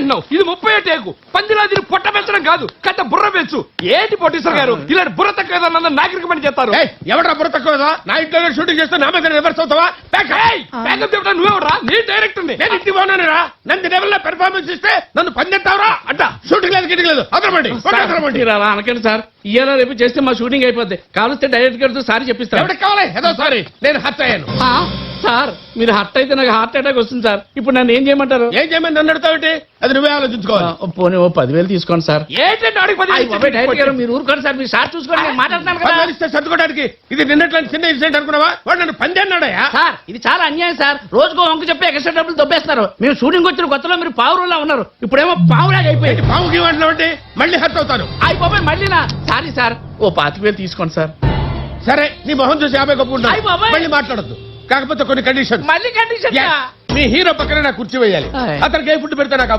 అంటున్నావు? ఇది 30 టేకు. పందిలా దీన్ని పొట్ట పెంచడం కాదు, కథ బుర్ర పెంచు. ఏంటి ప్రొడ్యూసర్ గారు ఇలాంటి బుర్ర తక్కువ ఏదన్నా నాగరిక పని చేస్తారు? ఎవడా బుర్ర తక్కువ? నా ఇంట్లో షూటింగ్ చేస్తే నా మీద రివర్స్ అవుతావా? బ్యాకప్ చెప్పడం నువ్వెవరా? నీ డైరెక్టర్ నేను ఇంటి బాగున్నాను రా. నన్ను లెవెల్లో పెర్ఫార్మెన్స్ ఇస్తే నన్ను పందెట్టావరా అంట. షూటింగ్ లేదు గిటింగ్ లేదు. అదరమండి అలా అనకండి సార్. ఇయ్యాల రేపు చేస్తే మా షూటింగ్ అయిపోద్ది. కావలిస్తే డైరెక్ట్ గారితో సారీ చెప్పిస్తాను. ఎవరికి కావాలి? ఏదో సారీ, నేను హర్ట్ అయ్యాను. సార్ మీరు హర్ట్ అయితే నాకు హార్ట్ అటాక్ వస్తుంది సార్. ఇప్పుడు నన్ను ఏం చేయమంటారు? ఏం చేయమని నన్ను అడుగుతావుంటి? అది నువ్వే ఆలోచించుకోవాలి. పోనీ 10,000 తీసుకోండి సార్. ఏంటంటే అడిగి డైరెక్ట్ గారు మీరు ఊరుకోండి సార్. మీరు సార్ చూసుకోండి, నేను మాట్లాడుతున్నాను కదా. ఇస్తే సర్దుకోవడానికి ఇది నిన్నట్లాంటి చిన్న ఇన్సిడెంట్ అనుకున్నావా? వాడు నన్ను పంది అన్నాడయా. సార్ ఇది చాలా అన్యాయం సార్. రోజుకో వంక చెప్పి ఎక్స్ట్రా డబ్బులు దొబ్బేస్తున్నారు. మేము షూటింగ్ వచ్చిన కొత్తలో మీరు పావురులా ఉన్నారు, ఇప్పుడేమో పావులాగా అయిపోయింది. పావుకి అంటే మళ్ళీ హర్ట్ అవుతాను. అయిపోయి మళ్ళీనా? సారీ సార్, 25,000 తీసుకోండి సార్. సరే నీ మొహం చూసి 50 కప్పుకుంటా. అయ్ బాబోయ్. మళ్ళీ మాట్లాడద్దు. కాకపోతే కొన్ని కండిషన్. మళ్ళీ కండిషన్ మీ హీరో పక్కన నాకు కుర్చీ వేయాలి. అతనికి ఏ ఫుడ్ పెడితే నాకు